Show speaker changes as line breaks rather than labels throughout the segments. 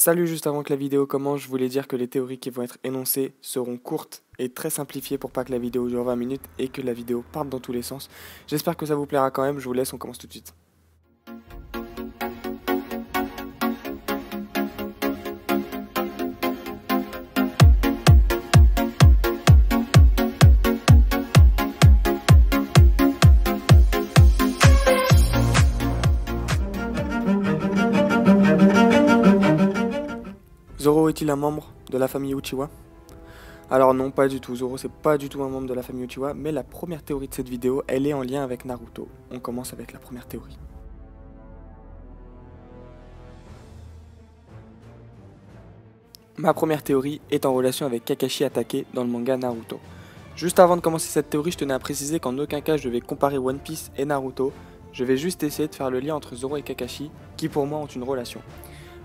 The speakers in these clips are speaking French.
Salut, juste avant que la vidéo commence, je voulais dire que les théories qui vont être énoncées seront courtes et très simplifiées pour pas que la vidéo dure 20 minutes et que la vidéo parte dans tous les sens. J'espère que ça vous plaira quand même, je vous laisse, on commence tout de suite. Zoro est-il un membre de la famille Uchiwa? Alors non, pas du tout, Zoro c'est pas du tout un membre de la famille Uchiwa, mais la première théorie de cette vidéo, elle est en lien avec Naruto. On commence avec la première théorie. Ma première théorie est en relation avec Kakashi attaqué dans le manga Naruto. Juste avant de commencer cette théorie, je tenais à préciser qu'en aucun cas je vais comparer One Piece et Naruto, je vais juste essayer de faire le lien entre Zoro et Kakashi, qui pour moi ont une relation.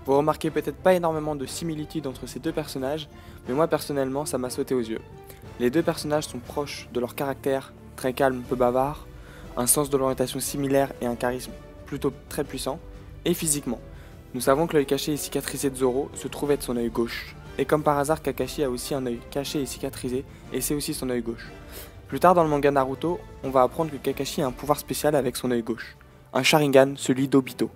Vous remarquez peut-être pas énormément de similitudes entre ces deux personnages, mais moi personnellement ça m'a sauté aux yeux. Les deux personnages sont proches de leur caractère, très calme, peu bavard, un sens de l'orientation similaire et un charisme plutôt très puissant, et physiquement. Nous savons que l'œil caché et cicatrisé de Zoro se trouve être son œil gauche, et comme par hasard Kakashi a aussi un œil caché et cicatrisé, et c'est aussi son œil gauche. Plus tard dans le manga Naruto, on va apprendre que Kakashi a un pouvoir spécial avec son œil gauche, un Sharingan, celui d'Obito.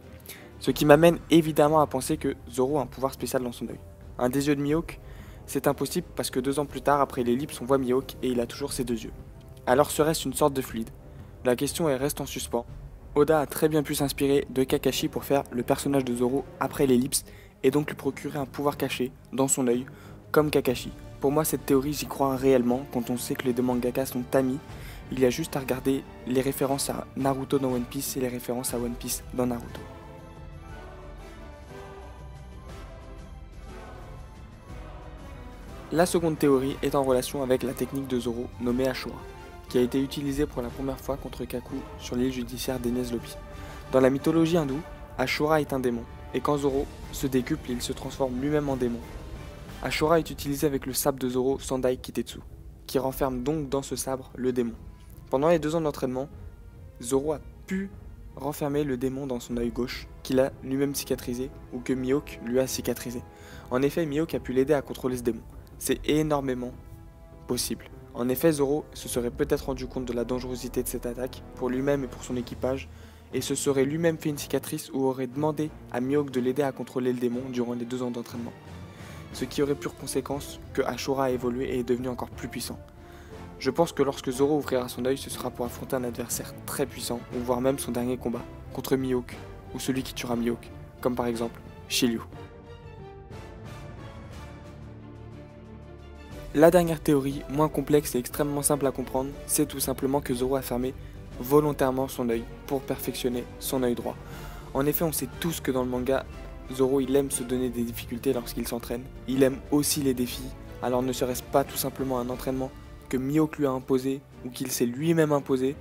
Ce qui m'amène évidemment à penser que Zoro a un pouvoir spécial dans son œil. Un des yeux de Mihawk, c'est impossible parce que 2 ans plus tard, après l'ellipse, on voit Mihawk et il a toujours ses 2 yeux. Alors serait-ce une sorte de fluide? La question reste en suspens. Oda a très bien pu s'inspirer de Kakashi pour faire le personnage de Zoro après l'ellipse et donc lui procurer un pouvoir caché dans son œil, comme Kakashi. Pour moi, cette théorie, j'y crois réellement quand on sait que les deux mangakas sont amis. Il y a juste à regarder les références à Naruto dans One Piece et les références à One Piece dans Naruto. La seconde théorie est en relation avec la technique de Zoro nommée Ashura, qui a été utilisée pour la première fois contre Kaku sur l'île judiciaire d'Enies Lobby. Dans la mythologie hindoue, Ashura est un démon, et quand Zoro se décuple, il se transforme lui-même en démon. Ashura est utilisé avec le sabre de Zoro Sandai Kitetsu, qui renferme donc dans ce sabre le démon. Pendant les 2 ans d'entraînement, Zoro a pu renfermer le démon dans son œil gauche, qu'il a lui-même cicatrisé, ou que Mihawk lui a cicatrisé. En effet, Mihawk a pu l'aider à contrôler ce démon. C'est énormément possible. En effet, Zoro se serait peut-être rendu compte de la dangerosité de cette attaque pour lui-même et pour son équipage, et se serait lui-même fait une cicatrice ou aurait demandé à Mihawk de l'aider à contrôler le démon durant les 2 ans d'entraînement. Ce qui aurait pour conséquence que Ashura a évolué et est devenu encore plus puissant. Je pense que lorsque Zoro ouvrira son œil, ce sera pour affronter un adversaire très puissant, ou voire même son dernier combat, contre Mihawk, ou celui qui tuera Mihawk, comme par exemple Shiryu. La dernière théorie, moins complexe et extrêmement simple à comprendre, c'est tout simplement que Zoro a fermé volontairement son œil pour perfectionner son œil droit. En effet, on sait tous que dans le manga, Zoro il aime se donner des difficultés lorsqu'il s'entraîne, il aime aussi les défis, alors ne serait-ce pas tout simplement un entraînement que Mihawk lui a imposé ou qu'il s'est lui-même imposé,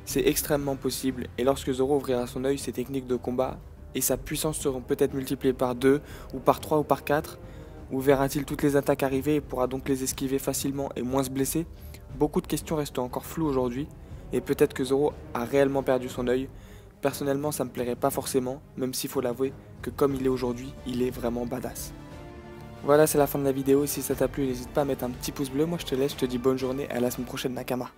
c'est extrêmement possible et lorsque Zoro ouvrira son œil, ses techniques de combat et sa puissance seront peut-être multipliées par 2 ou par 3 ou par 4. Ou verra-t-il toutes les attaques arriver et pourra donc les esquiver facilement et moins se blesser? Beaucoup de questions restent encore floues aujourd'hui, et peut-être que Zoro a réellement perdu son œil. Personnellement, ça me plairait pas forcément, même s'il faut l'avouer que comme il est aujourd'hui, il est vraiment badass. Voilà, c'est la fin de la vidéo. Si ça t'a plu, n'hésite pas à mettre un petit pouce bleu. Moi, je te laisse, je te dis bonne journée et à la semaine prochaine, Nakama.